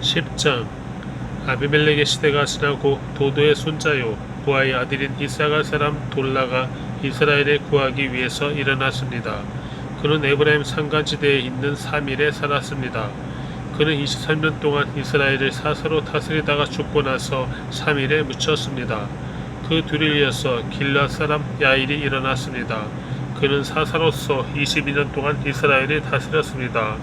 10장. 아비멜렉의 시대가 지나고 도도의 손자요 부하의 아들인 이사갈 사람 돌라가 이스라엘을 구하기 위해서 일어났습니다. 그는 에브라임 산간지대에 있는 사밀에 살았습니다. 그는 23년 동안 이스라엘을 사사로 다스리다가 죽고 나서 사밀에 묻혔습니다. 그 뒤를 이어서 길앗 사람 야일이 일어났습니다. 그는 사사로서 22년 동안 이스라엘을 다스렸습니다.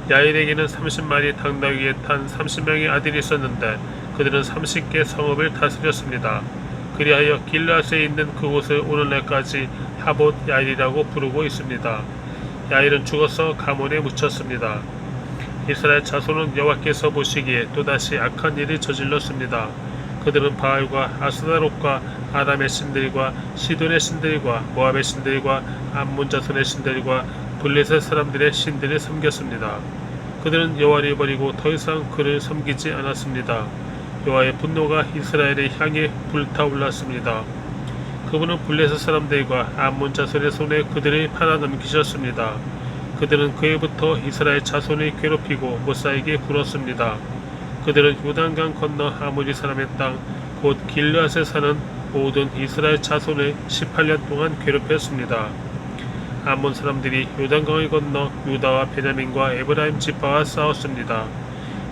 야일에게는 30마리 당나귀에 탄 30명의 아들이 있었는데 그들은 30개 성읍을 다스렸습니다. 그리하여 길앗에 있는 그곳을 오늘날까지 하봇 야일이라고 부르고 있습니다. 야일은 죽어서 가몬에 묻혔습니다. 이스라엘 자손은 여호와께서 보시기에 또다시 악한 일을 저질렀습니다. 그들은 바알과 아스타롯과 아람의 신들과 시돈의 신들과 모압의 신들과 암몬 자손의 신들과 블레셋 사람들의 신들을 섬겼습니다. 그들은 여호와를 버리고 더 이상 그를 섬기지 않았습니다. 여호와의 분노가 이스라엘을 향해 불타올랐습니다. 그분은 블레셋 사람들과 암몬 자손의 손에 그들을 팔아넘기셨습니다. 그들은 그해부터 이스라엘 자손을 괴롭히고 못살게 굴었습니다. 그들은 요단강 건너 아모리 사람의 땅 곧 길르앗에 사는 모든 이스라엘 자손을 18년 동안 괴롭혔습니다. 암몬 사람들이 요단강을 건너 유다와 베냐민과 에브라임 지파와 싸웠습니다.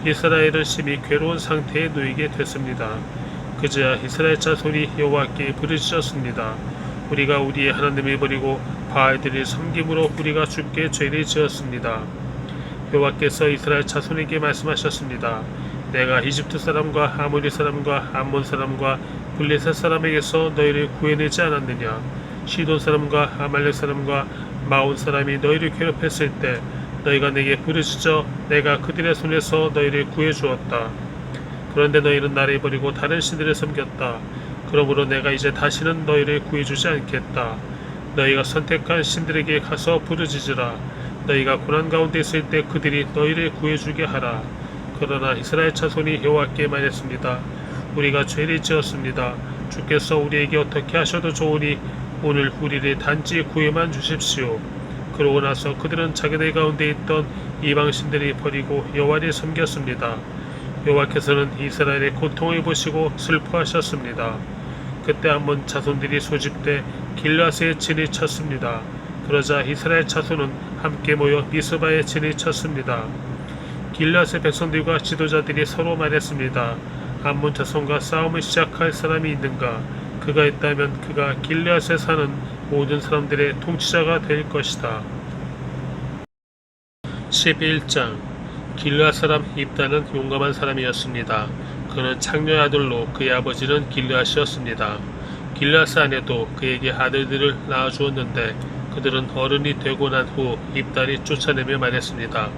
이스라엘은 심히 괴로운 상태에 놓이게 됐습니다. 그제야 이스라엘 자손이 여호와께 부르짖었습니다. 우리가 우리의 하나님을 버리고 바알들을 섬김으로 우리가 주께 죄를 지었습니다. 여호와께서 이스라엘 자손에게 말씀하셨습니다. 내가 이집트 사람과 아모리 사람과 암몬 사람과 블레셋 사람에게서 너희를 구해내지 않았느냐. 시돈 사람과 아말렉 사람과 마온 사람이 너희를 괴롭혔을 때 너희가 내게 부르짖어 내가 그들의 손에서 너희를 구해주었다. 그런데 너희는 나를 버리고 다른 신들을 섬겼다. 그러므로 내가 이제 다시는 너희를 구해주지 않겠다. 너희가 선택한 신들에게 가서 부르짖으라. 너희가 고난 가운데 있을 때 그들이 너희를 구해주게 하라. 그러나 이스라엘 자손이 여호와께 말했습니다. 우리가 죄를 지었습니다. 주께서 우리에게 어떻게 하셔도 좋으니 오늘 우리를 단지 구해만 주십시오. 그러고 나서 그들은 자기들 가운데 있던 이방신들을 버리고 여호와를 섬겼습니다. 여호와께서는 이스라엘의 고통을 보시고 슬퍼하셨습니다. 그때 암몬 자손들이 소집돼 길앗에 진을 쳤습니다. 그러자 이스라엘 자손은 함께 모여 미스바에 진을 쳤습니다. 길앗의 백성들과 지도자들이 서로 말했습니다. 암몬 자손과 싸움을 시작할 사람이 있는가? 그가 있다면 그가 길앗에 사는 모든 사람들의 통치자가 될 것이다. 11장. 길앗 사람 입다는 용감한 사람이었습니다. 그는 창녀의 아들로 그의 아버지는 길앗이었습니다. 길앗 아내도 그에게 아들들을 낳아주었는데 그들은 어른이 되고 난 후 입달이 쫓아내며 말했습니다.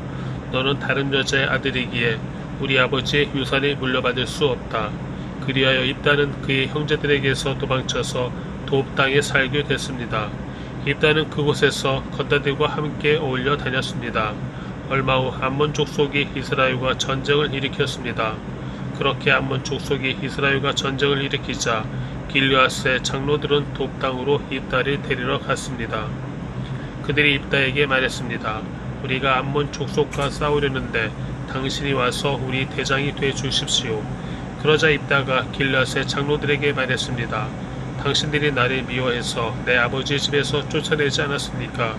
너는 다른 여자의 아들이기에 우리 아버지의 유산을 물려받을 수 없다. 그리하여 입다는 그의 형제들에게서 도망쳐서 돕 땅에 살게 됐습니다. 입다는 그곳에서 건달들과 함께 어울려 다녔습니다. 얼마 후 암몬 족속이 이스라엘과 전쟁을 일으켰습니다. 그렇게 암몬 족속이 이스라엘과 전쟁을 일으키자 길르앗의 장로들은 돕 땅으로 입다를 데리러 갔습니다. 그들이 입다에게 말했습니다. 우리가 암몬 족속과 싸우려는데 당신이 와서 우리 대장이 돼 주십시오. 그러자 입다가 길앗의 장로들에게 말했습니다. 당신들이 나를 미워해서 내 아버지의 집에서 쫓아내지 않았습니까?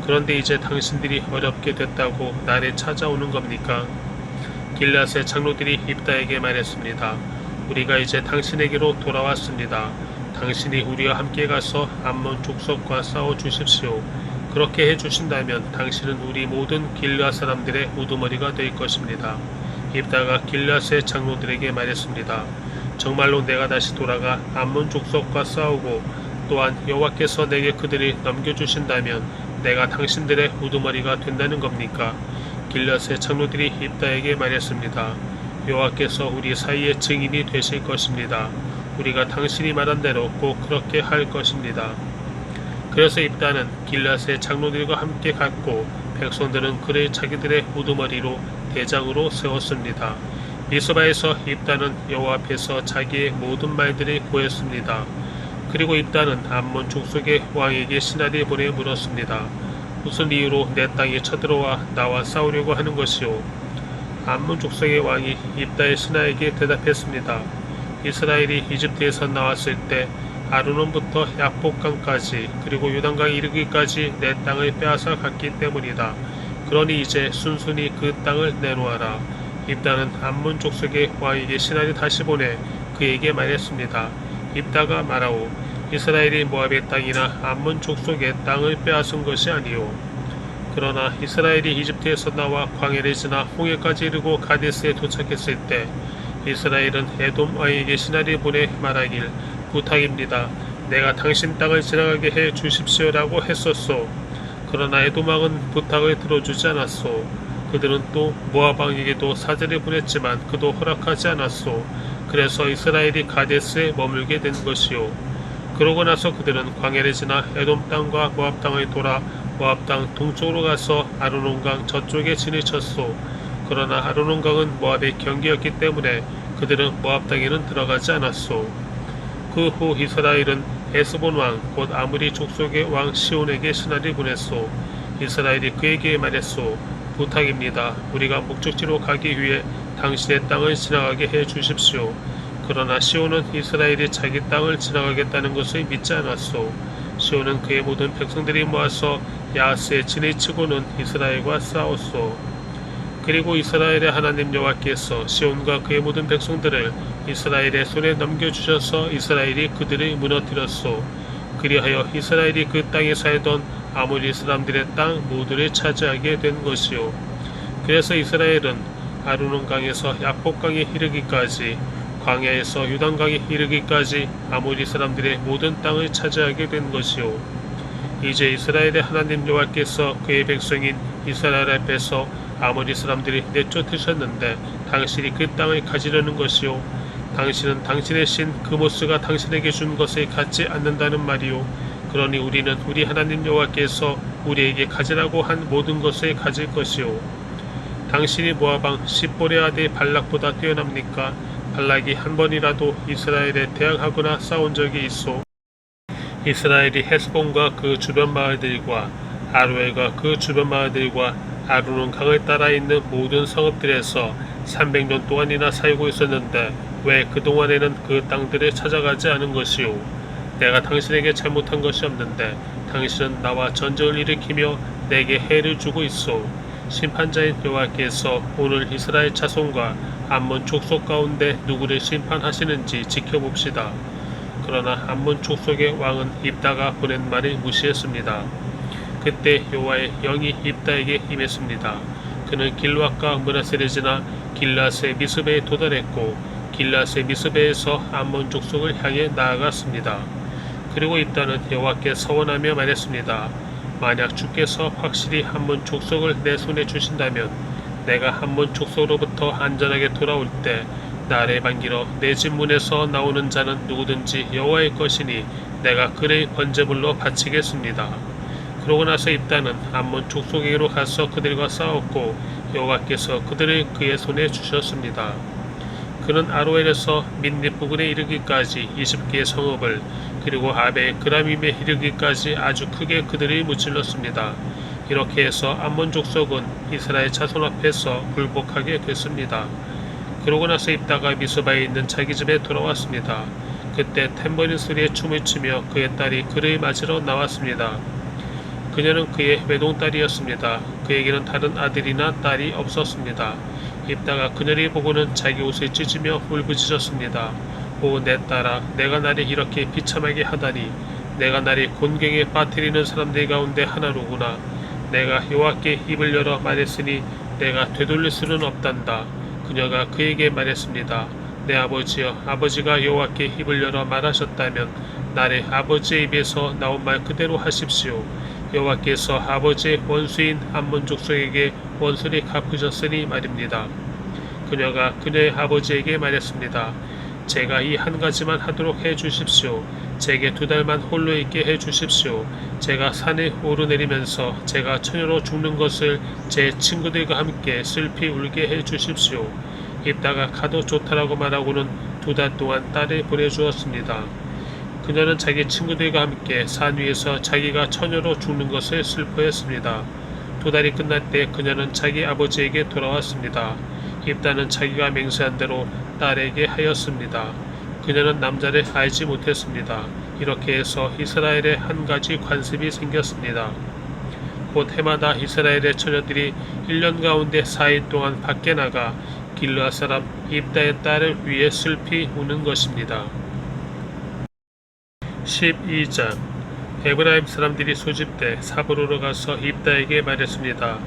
그런데 이제 당신들이 어렵게 됐다고 나를 찾아오는 겁니까? 길앗의 장로들이 입다에게 말했습니다. 우리가 이제 당신에게로 돌아왔습니다. 당신이 우리와 함께 가서 암몬 족속과 싸워 주십시오. 그렇게 해주신다면 당신은 우리 모든 길앗 사람들의 우두머리가 될 것입니다. 입다가 길앗의 장로들에게 말했습니다. 정말로 내가 다시 돌아가 암몬 족속과 싸우고 또한 여호와께서 내게 그들을 넘겨주신다면 내가 당신들의 우두머리가 된다는 겁니까? 길앗의 장로들이 입다에게 말했습니다. 여호와께서 우리 사이의 증인이 되실 것입니다. 우리가 당신이 말한 대로 꼭 그렇게 할 것입니다. 그래서 입다는 길앗의 장로들과 함께 갔고 백성들은 그를 자기들의 우두머리로 대장으로 세웠습니다. 미스바에서 입다는 여호와 앞에서 자기의 모든 말들을 고했습니다. 그리고 입다는 암몬 족속의 왕에게 신하를 보내 물었습니다. 무슨 이유로 내 땅에 쳐들어와 나와 싸우려고 하는 것이오? 암몬 족속의 왕이 입다의 신하에게 대답했습니다. 이스라엘이 이집트에서 나왔을 때 아르논부터 약복강까지 그리고 요단강에 이르기까지 내 땅을 빼앗아 갔기 때문이다. 그러니 이제 순순히 그 땅을 내놓아라. 입다는 암몬 족속의 왕에게 신하를 다시 보내 그에게 말했습니다. 입다가 말하오. 이스라엘이 모압의 땅이나 암몬 족속의 땅을 빼앗은 것이 아니오. 그러나 이스라엘이 이집트에서 나와 광야를 지나 홍해까지 이르고 가데스에 도착했을 때 이스라엘은 에돔 왕에게 신하를 보내 말하길 부탁입니다. 내가 당신 땅을 지나가게 해 주십시오라고 했었소. 그러나 에돔 왕은 부탁을 들어주지 않았소. 그들은 또 모압 왕에게도 사제를 보냈지만 그도 허락하지 않았소. 그래서 이스라엘이 가데스에 머물게 된 것이요. 그러고 나서 그들은 광야를 지나 에돔 땅과 모압 땅을 돌아 모압 땅 동쪽으로 가서 아르논강 저쪽에 진을 쳤소. 그러나 아르논강은 모압의 경계였기 때문에 그들은 모압 땅에는 들어가지 않았소. 그 후 이스라엘은 에스본 왕 곧 아무리 족속의 왕 시온에게 신하를 보냈소. 이스라엘이 그에게 말했소. 부탁입니다. 우리가 목적지로 가기 위해 당신의 땅을 지나가게 해 주십시오. 그러나 시온은 이스라엘이 자기 땅을 지나가겠다는 것을 믿지 않았소. 시온은 그의 모든 백성들이 모아서 야하스에 진을 치고는 이스라엘과 싸웠소. 그리고 이스라엘의 하나님 여호와께서 시온과 그의 모든 백성들을 이스라엘의 손에 넘겨주셔서 이스라엘이 그들을 무너뜨렸소. 그리하여 이스라엘이 그 땅에 살던 아모리 사람들의 땅 모두를 차지하게 된 것이요. 그래서 이스라엘은 아르논강에서 약복강에 이르기까지 광야에서 요단강에 이르기까지 아모리 사람들의 모든 땅을 차지하게 된 것이요. 이제 이스라엘의 하나님 여호와께서 그의 백성인 이스라엘 앞에서 아모리 사람들이 내쫓으셨는데 당신이 그 땅을 가지려는 것이요. 당신은 당신의 신 그모스가 당신에게 준 것을 갖지 않는다는 말이요. 그러니 우리는 우리 하나님 여호와께서 우리에게 가지라고 한 모든 것을 가질 것이요. 당신이 모압왕 십볼의 아들 발락보다 뛰어납니까? 발락이 한 번이라도 이스라엘에 대항하거나 싸운 적이 있소. 이스라엘이 헤스본과 그 주변 마을들과 아로엘과 그 주변 마을들과 아르논 강을 따라 있는 모든 성읍들에서 300년 동안이나 살고 있었는데 왜 그동안에는 그 땅들을 찾아가지 않은 것이오. 내가 당신에게 잘못한 것이 없는데 당신은 나와 전쟁을 일으키며 내게 해를 주고 있소. 심판자인 여호와께서 오늘 이스라엘 자손과 암몬 족속 가운데 누구를 심판하시는지 지켜봅시다. 그러나 암몬 족속의 왕은 입다가 보낸 말을 무시했습니다. 그때 여호와의 영이 입다에게 임했습니다. 그는 길르앗과 므낫세를 지나 길르앗의 미스베에 도달했고 길르앗의 미스베에서 암몬 족속을 향해 나아갔습니다. 그리고 입다는 여호와께 서원하며 말했습니다. 만약 주께서 확실히 암몬 족속을 내 손에 주신다면 내가 암몬 족속으로부터 안전하게 돌아올 때 나를 반기러 내 집 문에서 나오는 자는 누구든지 여호와의 것이니 내가 그를 번제물로 바치겠습니다. 그러고 나서 입다는 암몬 족속에게로 가서 그들과 싸웠고 여호와께서 그들을 그의 손에 주셨습니다. 그는 아로엘에서 민립 부근에 이르기까지 20개의 성읍을 그리고 아베 그라밈에 이르기까지 아주 크게 그들을 무찔렀습니다. 이렇게 해서 암몬 족속은 이스라엘 자손 앞에서 굴복하게 됐습니다. 그러고 나서 입다가 미스바에 있는 자기 집에 돌아왔습니다. 그때 탬버린 소리에 춤을 추며 그의 딸이 그를 맞으러 나왔습니다. 그녀는 그의 외동딸이었습니다. 그에게는 다른 아들이나 딸이 없었습니다. 입다가 그녀를 보고는 자기 옷을 찢으며 울부짖었습니다. 오 내 딸아, 내가 나를 이렇게 비참하게 하다니. 내가 나를 곤경에 빠뜨리는 사람들 가운데 하나로구나. 내가 여호와께 입을 열어 말했으니 내가 되돌릴 수는 없단다. 그녀가 그에게 말했습니다. 내 아버지여, 아버지가 여호와께 입을 열어 말하셨다면 나를 아버지의 입에서 나온 말 그대로 하십시오. 여호와께서 아버지의 원수인 암몬 족속에게 원수를 갚으셨으니 말입니다. 그녀가 그녀의 아버지에게 말했습니다. 제가 이 한 가지만 하도록 해 주십시오. 제게 2달만 홀로 있게 해 주십시오. 제가 산을 오르내리면서 제가 처녀로 죽는 것을 제 친구들과 함께 슬피 울게 해 주십시오. 입다가 가도 좋다라고 말하고는 2달 동안 딸을 보내주었습니다. 그녀는 자기 친구들과 함께 산 위에서 자기가 처녀로 죽는 것을 슬퍼했습니다. 2달이 끝날 때 그녀는 자기 아버지에게 돌아왔습니다. 입다는 자기가 맹세한 대로 딸에게 하였습니다. 그녀는 남자를 알지 못했습니다. 이렇게 해서 이스라엘에 한 가지 관습이 생겼습니다. 곧 해마다 이스라엘의 처녀들이 1년 가운데 4일 동안 밖에 나가 길르앗 사람 입다의 딸을 위해 슬피 우는 것입니다. 12장 에브라임 사람들이 소집돼 사브로로 가서 입다에게 말했습니다.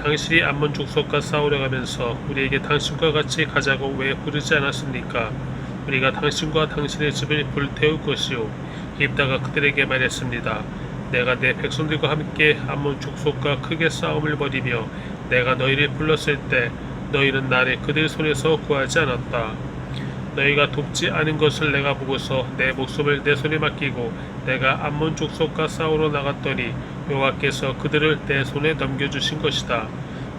당신이 암몬 족속과 싸우러 가면서 우리에게 당신과 같이 가자고 왜 부르지 않았습니까? 우리가 당신과 당신의 집을 불태울 것이요. 입다가 그들에게 말했습니다. 내가 내 백성들과 함께 암몬 족속과 크게 싸움을 벌이며 내가 너희를 불렀을 때 너희는 나를 그들 손에서 구하지 않았다. 너희가 돕지 않은 것을 내가 보고서 내 목숨을 내 손에 맡기고 내가 암몬 족속과 싸우러 나갔더니 여호와께서 그들을 내 손에 넘겨주신 것이다.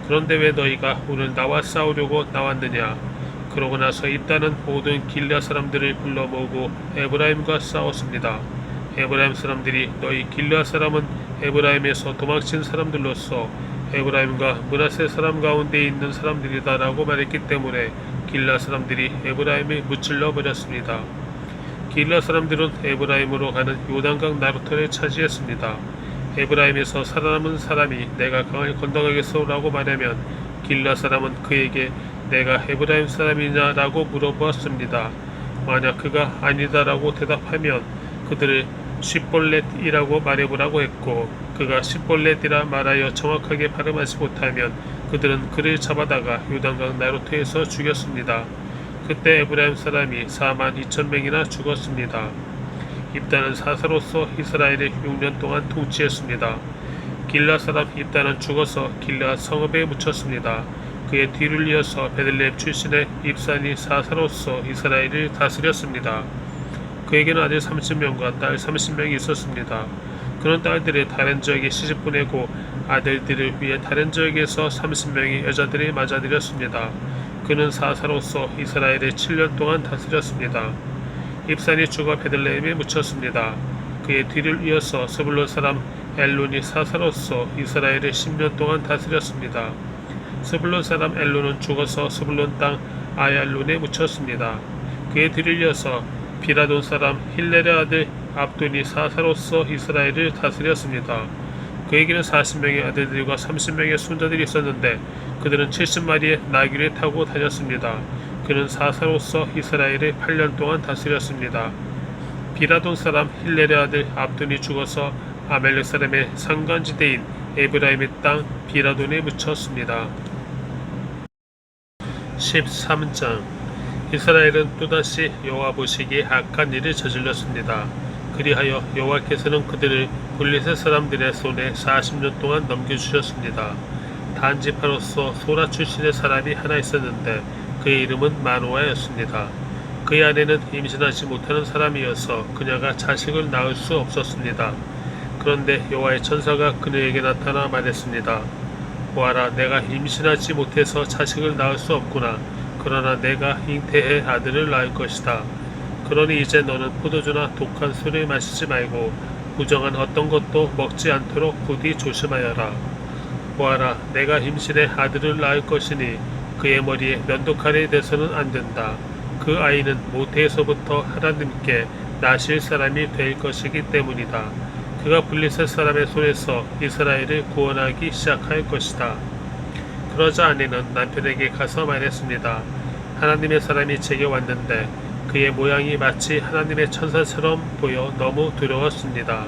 그런데 왜 너희가 오늘 나와 싸우려고 나왔느냐? 그러고 나서 입다는 모든 길르앗 사람들을 불러 모으고 에브라임과 싸웠습니다. 에브라임 사람들이 너희 길르앗 사람은 에브라임에서 도망친 사람들로서 에브라임과 므낫세 사람 가운데 있는 사람들이다라고 말했기 때문에 길르앗 사람들이 에브라임을 무찔러 버렸습니다. 길르앗 사람들은 에브라임으로 가는 요단강 나루터를 차지했습니다. 에브라임에서 살아남은 사람이 내가 강을 건너가겠소라고 말하면 길르앗 사람은 그에게 내가 에브라임 사람이냐라고 물어보았습니다. 만약 그가 아니다라고 대답하면 그들을 십볼렛이라고 말해보라고 했고 그가 십볼렛이라 말하여 정확하게 발음하지 못하면 그들은 그를 잡아다가 요단강 나루터에서 죽였습니다. 그때 에브라임 사람이 42,000명이나 죽었습니다. 입다는 사사로서 이스라엘을 6년 동안 통치했습니다. 길르앗 사람 입다는 죽어서 길르앗 성읍에 묻혔습니다. 그의 뒤를 이어서 베들레헴 출신의 입산이 사사로서 이스라엘을 다스렸습니다. 그에게는 아들 30명과 딸 30명이 있었습니다. 그런 딸들을 다른 지역에 시집 보내고 아들들을 위해 다른 지역에서 30명의 여자들을 맞아들였습니다. 그는 사사로서 이스라엘을 7년 동안 다스렸습니다. 입산이 죽어 베들레헴에 묻혔습니다. 그의 뒤를 이어서 스불론 사람 엘론이 사사로서 이스라엘을 10년 동안 다스렸습니다. 스불론 사람 엘론은 죽어서 스불론 땅 아얄론에 묻혔습니다. 그의 뒤를 이어서 비라돈 사람 힐렐의 아들 압돈이 사사로서 이스라엘을 다스렸습니다. 그에게는 40명의 아들들과 30명의 손자들이 있었는데 그들은 70마리의 나귀를 타고 다녔습니다. 그는 사사로서 이스라엘을 8년 동안 다스렸습니다. 비라돈 사람 힐렐의 아들 압돈이 죽어서 아멜렉 사람의 상간지대인 에브라임의 땅 비라돈에 묻혔습니다. 13장 이스라엘은 또다시 여호와 보시기에 악한 일을 저질렀습니다. 그리하여 여호와께서는 그들을 블레셋 사람들의 손에 40년 동안 넘겨주셨습니다. 단지파로서 소라 출신의 사람이 하나 있었는데 그의 이름은 마노아였습니다. 그의 아내는 임신하지 못하는 사람이어서 그녀가 자식을 낳을 수 없었습니다. 그런데 여호와의 천사가 그녀에게 나타나 말했습니다. 보아라, 내가 임신하지 못해서 자식을 낳을 수 없구나. 그러나 내가 잉태해 아들을 낳을 것이다. 그러니 이제 너는 포도주나 독한 술을 마시지 말고 부정한 어떤 것도 먹지 않도록 부디 조심하여라. 보아라, 내가 임신해 아들을 낳을 것이니 그의 머리에 면도칼이 돼서는 안 된다. 그 아이는 모태에서부터 하나님께 나실 사람이 될 것이기 때문이다. 그가 블레셋 사람의 손에서 이스라엘을 구원하기 시작할 것이다. 그러자 아내는 남편에게 가서 말했습니다. 하나님의 사람이 제게 왔는데 그의 모양이 마치 하나님의 천사처럼 보여 너무 두려웠습니다.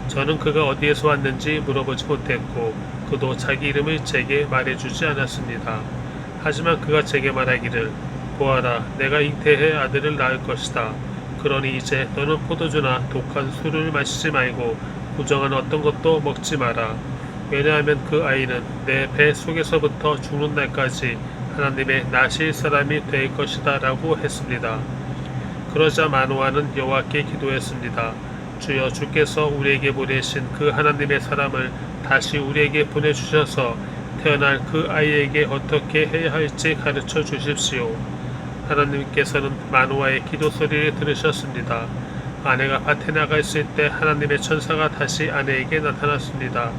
저는 그가 어디에서 왔는지 물어보지 못했고 그도 자기 이름을 제게 말해주지 않았습니다. 하지만 그가 제게 말하기를 보아라, 내가 잉태해 아들을 낳을 것이다. 그러니 이제 너는 포도주나 독한 술을 마시지 말고 부정한 어떤 것도 먹지 마라. 왜냐하면 그 아이는 내 배 속에서부터 죽는 날까지 하나님의 나실 사람이 될 것이다 라고 했습니다. 그러자 마노아는 여호와께 기도했습니다. 주여, 주께서 우리에게 보내신 그 하나님의 사람을 다시 우리에게 보내주셔서 태어날 그 아이에게 어떻게 해야 할지 가르쳐 주십시오. 하나님께서는 마노아의 기도 소리를 들으셨습니다. 아내가 밭에 나가 있을 때 하나님의 천사가 다시 아내에게 나타났습니다.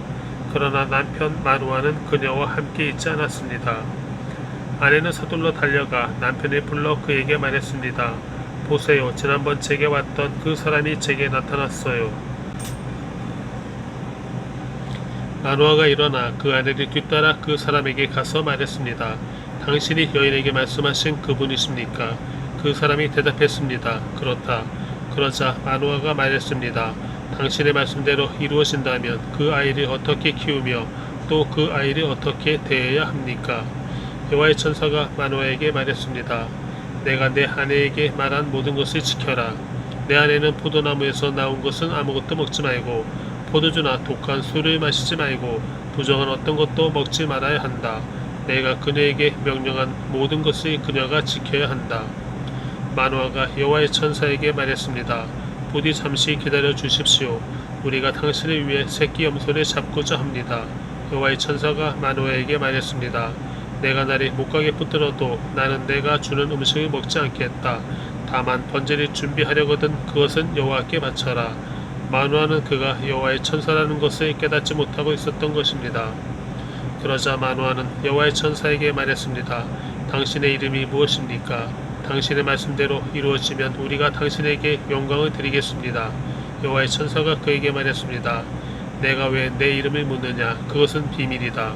그러나 남편 마노아는 그녀와 함께 있지 않았습니다. 아내는 서둘러 달려가 남편을 불러 그에게 말했습니다. 보세요, 지난번 제게 왔던 그 사람이 제게 나타났어요. 마누아가 일어나 그 아내를 뒤따라 그 사람에게 가서 말했습니다. 당신이 여인에게 말씀하신 그분이십니까? 그 사람이 대답했습니다. 그렇다. 그러자 마누아가 말했습니다. 당신의 말씀대로 이루어진다면 그 아이를 어떻게 키우며 또 그 아이를 어떻게 대해야 합니까? 여호와의 천사가 마누아에게 말했습니다. 내가 내 아내에게 말한 모든 것을 지켜라. 내 아내는 포도나무에서 나온 것은 아무것도 먹지 말고 포도주나 독한 술을 마시지 말고 부정한 어떤 것도 먹지 말아야 한다. 내가 그녀에게 명령한 모든 것을 그녀가 지켜야 한다. 마누아가 여호와의 천사에게 말했습니다. 부디 잠시 기다려 주십시오. 우리가 당신을 위해 새끼 염소를 잡고자 합니다. 여호와의 천사가 마누아에게 말했습니다. 내가 나를 못가게 붙들어도 나는 내가 주는 음식을 먹지 않겠다. 다만 번제를 준비하려거든 그것은 여호와께 바쳐라. 마누아는 그가 여호와의 천사라는 것을 깨닫지 못하고 있었던 것입니다. 그러자 마누아는 여호와의 천사에게 말했습니다. 당신의 이름이 무엇입니까? 당신의 말씀대로 이루어지면 우리가 당신에게 영광을 드리겠습니다. 여호와의 천사가 그에게 말했습니다. 내가 왜 내 이름을 묻느냐? 그것은 비밀이다.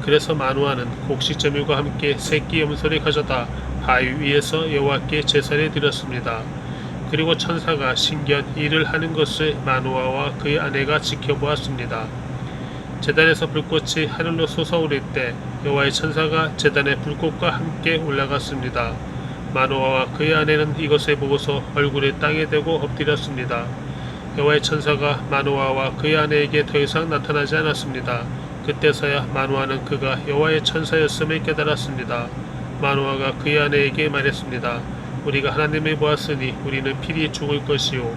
그래서 마누아는 곡식제물과 함께 새끼 염소를 가져다 바위 위에서 여호와께 제사를 드렸습니다. 그리고 천사가 신기한 일을 하는 것을 마누아와 그의 아내가 지켜보았습니다. 제단에서 불꽃이 하늘로 솟아오를 때 여호와의 천사가 제단의 불꽃과 함께 올라갔습니다. 마누아와 그의 아내는 이것을 보고서 얼굴을 땅에 대고 엎드렸습니다. 여호와의 천사가 마누아와 그의 아내에게 더 이상 나타나지 않았습니다. 그때서야 마누아는 그가 여호와의 천사였음을 깨달았습니다. 마누아가 그의 아내에게 말했습니다. 우리가 하나님을 보았으니 우리는 필히 죽을 것이요.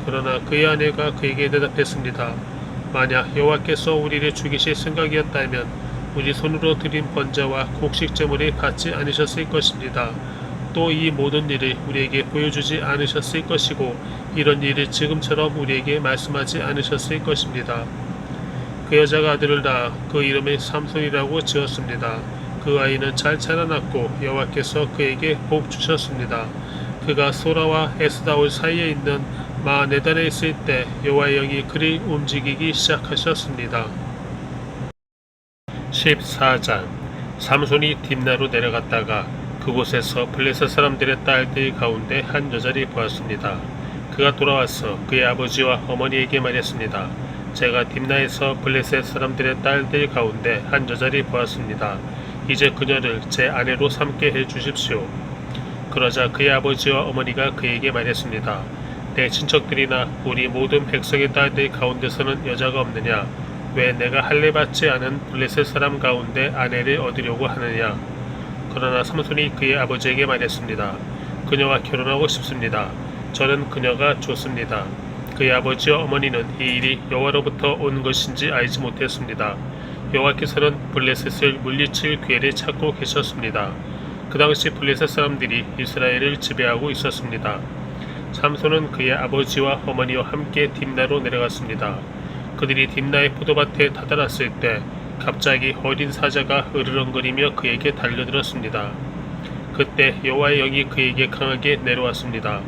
그러나 그의 아내가 그에게 대답했습니다. 만약 여호와께서 우리를 죽이실 생각이었다면 우리 손으로 드린 번제와 곡식제물을 받지 않으셨을 것입니다. 또 이 모든 일을 우리에게 보여주지 않으셨을 것이고 이런 일을 지금처럼 우리에게 말씀하지 않으셨을 것입니다. 그 여자가 아들을 낳아 그 이름을 삼손이라고 지었습니다. 그 아이는 잘 자라났고 여호와께서 그에게 복 주셨습니다. 그가 소라와 에스다올 사이에 있는 44달에 있을 때 여호와의 영이 그를 움직이기 시작하셨습니다. 14장 삼손이 딥나로 내려갔다가 그곳에서 블레셋 사람들의 딸들 가운데 한 여자를 보았습니다. 그가 돌아와서 그의 아버지와 어머니에게 말했습니다. 제가 딥나에서 블레셋 사람들의 딸들 가운데 한 여자를 보았습니다. 이제 그녀를 제 아내로 삼게 해 주십시오. 그러자 그의 아버지와 어머니가 그에게 말했습니다. 내 친척들이나 우리 모든 백성의 딸들 가운데서는 여자가 없느냐? 왜 내가 할례 받지 않은 블레셋 사람 가운데 아내를 얻으려고 하느냐? 그러나 삼손이 그의 아버지에게 말했습니다. 그녀와 결혼하고 싶습니다. 저는 그녀가 좋습니다. 그의 아버지와 어머니는 이 일이 여호와로부터 온 것인지 알지 못했습니다. 여호와께서는 블레셋을 물리칠 기회를 찾고 계셨습니다. 그 당시 블레셋 사람들이 이스라엘을 지배하고 있었습니다. 삼손은 그의 아버지와 어머니와 함께 딥나로 내려갔습니다. 그들이 딥나의 포도밭에 다다랐을 때 갑자기 어린 사자가 으르렁거리며 그에게 달려들었습니다. 그때 여호와의 영이 그에게 강하게 내려왔습니다.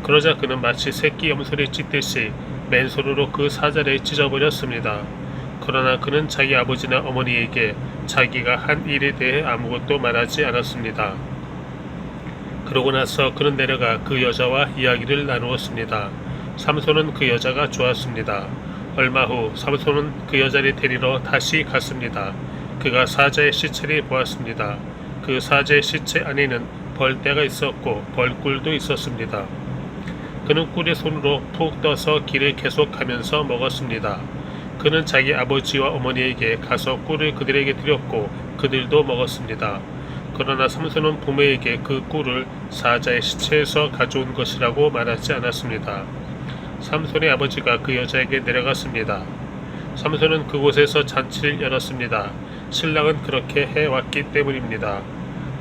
그러자 그는 마치 새끼 염소를 찢듯이 맨손으로 그 사자를 찢어버렸습니다. 그러나 그는 자기 아버지나 어머니에게 자기가 한 일에 대해 아무것도 말하지 않았습니다. 그러고 나서 그는 내려가 그 여자와 이야기를 나누었습니다. 삼손은 그 여자가 좋았습니다. 얼마 후 삼손은 그 여자를 데리러 다시 갔습니다. 그가 사자의 시체를 보았습니다. 그 사자의 시체 안에는 벌떼가 있었고 벌꿀도 있었습니다. 그는 꿀에 손으로 푹 떠서 길을 계속가면서 먹었습니다. 그는 자기 아버지와 어머니에게 가서 꿀을 그들에게 드렸고 그들도 먹었습니다. 그러나 삼손은 부모에게 그 꿀을 사자의 시체에서 가져온 것이라고 말하지 않았습니다. 삼손의 아버지가 그 여자에게 내려갔습니다. 삼손은 그곳에서 잔치를 열었습니다. 신랑은 그렇게 해왔기 때문입니다.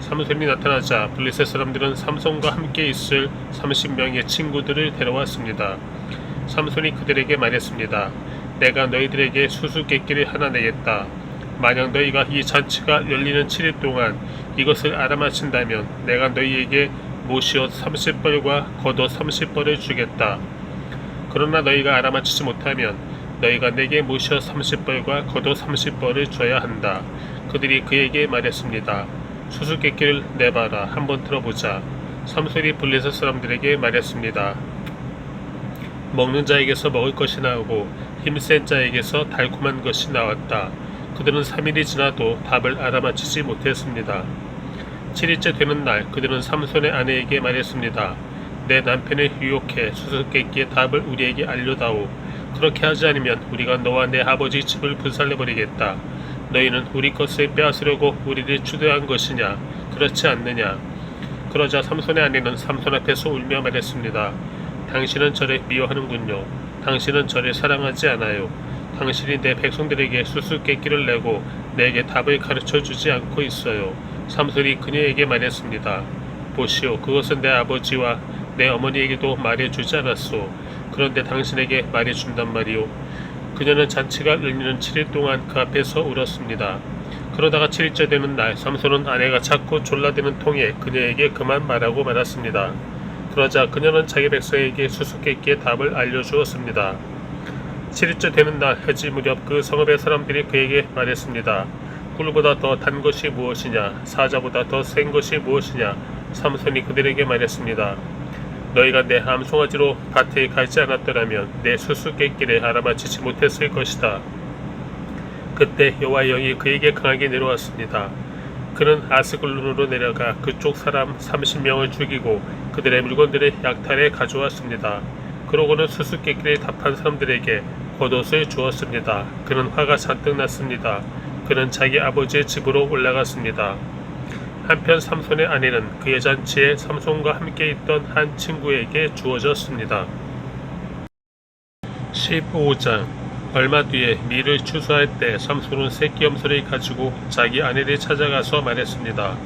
삼손이 나타나자 블레셋 사람들은 삼손과 함께 있을 30명의 친구들을 데려왔습니다. 삼손이 그들에게 말했습니다. 내가 너희들에게 수수께끼를 하나 내겠다. 만약 너희가 이 잔치가 열리는 7일 동안 이것을 알아맞힌다면 내가 너희에게 못이옷 30벌과 겉옷 30벌을 주겠다. 그러나 너희가 알아맞히지 못하면 너희가 내게 못이옷 30벌과 겉옷 30벌을 줘야 한다. 그들이 그에게 말했습니다. 수수께끼를 내봐라. 한번 들어보자. 삼손이 블레셋 사람들에게 말했습니다. 먹는 자에게서 먹을 것이 나오고 힘센 자에게서 달콤한 것이 나왔다. 그들은 3일이 지나도 답을 알아맞히지 못했습니다. 7일째 되는 날 그들은 삼손의 아내에게 말했습니다. 내 남편을 유혹해 수수께끼의 답을 우리에게 알려다오. 그렇게 하지 않으면 우리가 너와 내 아버지 집을 불살려버리겠다. 너희는 우리 것을 빼앗으려고 우리를 추대한 것이냐? 그렇지 않느냐? 그러자 삼손의 아내는 삼손 앞에서 울며 말했습니다. 당신은 저를 미워하는군요. 당신은 저를 사랑하지 않아요. 당신이 내 백성들에게 수수께끼를 내고 내게 답을 가르쳐주지 않고 있어요. 삼손이 그녀에게 말했습니다. 보시오, 그것은 내 아버지와 내 어머니에게도 말해주지 않았소. 그런데 당신에게 말해준단 말이오. 그녀는 잔치가 열리는 7일 동안 그 앞에서 울었습니다. 그러다가 7일째 되는 날 삼손은 아내가 자꾸 졸라대는 통에 그녀에게 그만 말하고 말았습니다. 그러자 그녀는 자기 백성에게 수수께끼의 답을 알려주었습니다. 7일째 되는 날 해질 무렵 그 성읍의 사람들이 그에게 말했습니다. 꿀보다 더 단 것이 무엇이냐? 사자보다 더 센 것이 무엇이냐? 삼손이 그들에게 말했습니다. 너희가 내 암송아지로 밭에 가지 않았더라면 내 수수께끼를 알아맞히지 못했을 것이다. 그때 여호와의 영이 그에게 강하게 내려왔습니다. 그는 아스글론으로 내려가 그쪽 사람 30명을 죽이고 그들의 물건들을 약탈해 가져왔습니다. 그러고는 수수께끼를 답한 사람들에게 겉옷을 주었습니다. 그는 화가 잔뜩 났습니다. 그는 자기 아버지의 집으로 올라갔습니다. 한편 삼손의 아내는 그의 잔치에 삼손과 함께 있던 한 친구에게 주어졌습니다. 15장. 얼마 뒤에 밀을 추수할 때 삼손은 새끼염소를 가지고 자기 아내를 찾아가서 말했습니다.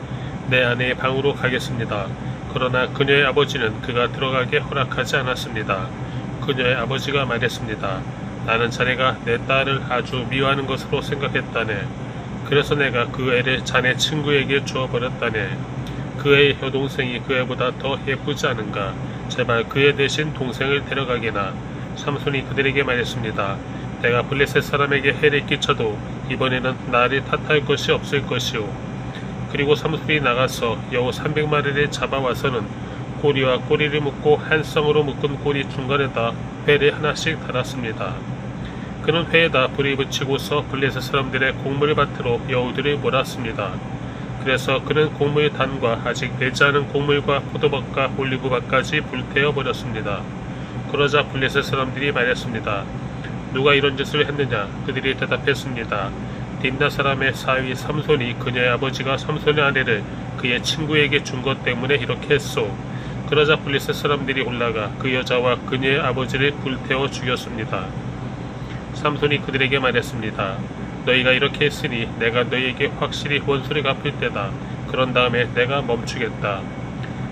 내 아내의 방으로 가겠습니다. 그러나 그녀의 아버지는 그가 들어가게 허락하지 않았습니다. 그녀의 아버지가 말했습니다. 나는 자네가 내 딸을 아주 미워하는 것으로 생각했다네. 그래서 내가 그 애를 자네 친구에게 주어버렸다네. 그 애의 여동생이 그 애보다 더 예쁘지 않은가? 제발 그 애 대신 동생을 데려가게나. 삼손이 그들에게 말했습니다. 내가 블레셋 사람에게 해를 끼쳐도 이번에는 나를 탓할 것이 없을 것이오. 그리고 삼손이 나가서 여우 300마리를 잡아와서는 꼬리와 꼬리를 묶고 한 쌍으로 묶은 꼬리 중간에다 회를 하나씩 달았습니다. 그는 회에다 불을 붙이고서 블레셋 사람들의 곡물밭으로 여우들을 몰았습니다. 그래서 그는 곡물 단과 아직 되지 않은 곡물과 포도밭과 올리브밭까지 불태워 버렸습니다. 그러자 블레셋 사람들이 말했습니다. 누가 이런 짓을 했느냐? 그들이 대답했습니다. 딥나 사람의 사위 삼손이 그녀의 아버지가 삼손의 아내를 그의 친구에게 준 것 때문에 이렇게 했소. 그러자 블레셋 사람들이 올라가 그 여자와 그녀의 아버지를 불태워 죽였습니다. 삼손이 그들에게 말했습니다. 너희가 이렇게 했으니 내가 너희에게 확실히 원수를 갚을 때다. 그런 다음에 내가 멈추겠다.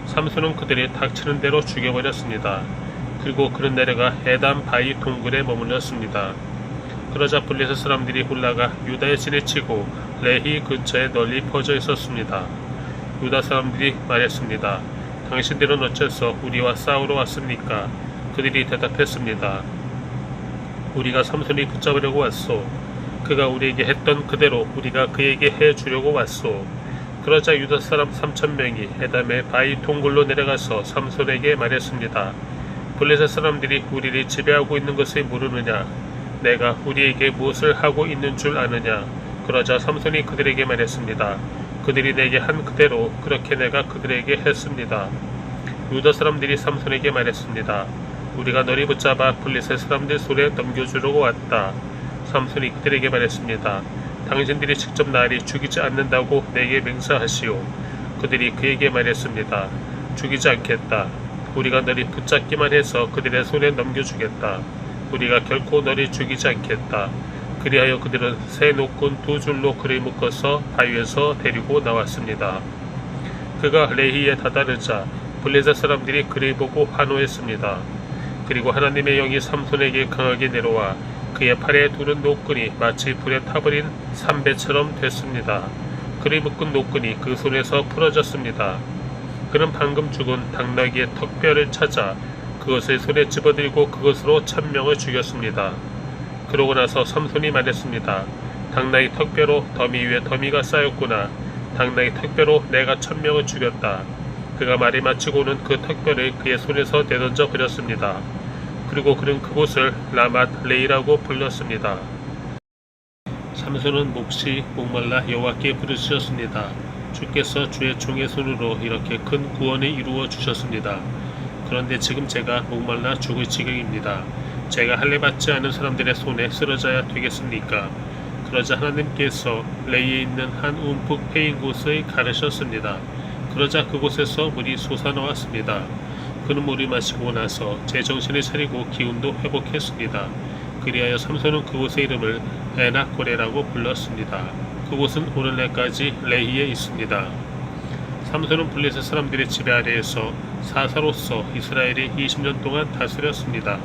삼손은 그들이 닥치는 대로 죽여버렸습니다. 그리고 그는 내려가 에담 바위 동굴에 머물렀습니다. 그러자 블레셋 사람들이 올라가 유다의 진을 치고 레히 근처에 널리 퍼져 있었습니다. 유다 사람들이 말했습니다. 당신들은 어째서 우리와 싸우러 왔습니까? 그들이 대답했습니다. 우리가 삼손이 붙잡으려고 왔소. 그가 우리에게 했던 그대로 우리가 그에게 해주려고 왔소. 그러자 유다 사람 3,000명이 에담의 바위 동굴로 내려가서 삼손에게 말했습니다. 블레셋 사람들이 우리를 지배하고 있는 것을 모르느냐? 내가 우리에게 무엇을 하고 있는 줄 아느냐? 그러자 삼손이 그들에게 말했습니다. 그들이 내게 한 그대로 그렇게 내가 그들에게 했습니다. 유다 사람들이 삼손에게 말했습니다. 우리가 너를 붙잡아 블레셋 사람들 손에 넘겨주려고 왔다. 삼손이 그들에게 말했습니다. 당신들이 직접 나를 죽이지 않는다고 내게 맹세하시오. 그들이 그에게 말했습니다. 죽이지 않겠다. 우리가 너를 붙잡기만 해서 그들의 손에 넘겨주겠다. 우리가 결코 너를 죽이지 않겠다. 그리하여 그들은 새 노끈 2줄로 그를 묶어서 바위에서 데리고 나왔습니다. 그가 레히에 다다르자 블레셋 사람들이 그를 보고 환호했습니다. 그리고 하나님의 영이 삼손에게 강하게 내려와 그의 팔에 두른 노끈이 마치 불에 타버린 삼배처럼 됐습니다. 그리 묶은 노끈이 그 손에서 풀어졌습니다. 그는 방금 죽은 당나귀의 턱뼈를 찾아 그것을 손에 집어들고 그것으로 1000명을 죽였습니다. 그러고 나서 삼손이 말했습니다. 당나귀 턱뼈로 더미 위에 더미가 쌓였구나. 당나귀 턱뼈로 내가 1000명을 죽였다. 그가 말이 마치고는 그 턱뼈를 그의 손에서 내던져 버렸습니다. 그리고 그는 그곳을 라맛 레이라고 불렀습니다. 삼손은 몹시 목말라 여호와께 부르짖었습니다. 주께서 주의 종의 손으로 이렇게 큰 구원을 이루어 주셨습니다. 그런데 지금 제가 목말라 죽을 지경입니다. 제가 할례 받지 않은 사람들의 손에 쓰러져야 되겠습니까? 그러자 하나님께서 레이에 있는 한 움푹 패인 곳을 가르셨습니다. 그러자 그곳에서 물이 솟아나왔습니다. 그는 물을 마시고 나서 제정신을 차리고 기운도 회복했습니다. 그리하여 삼손은 그곳의 이름을 에낙고레라고 불렀습니다. 그곳은 오늘날까지 레히에 있습니다. 삼손은 블레셋 사람들의 지배 아래에서 사사로서 이스라엘이 20년 동안 다스렸습니다.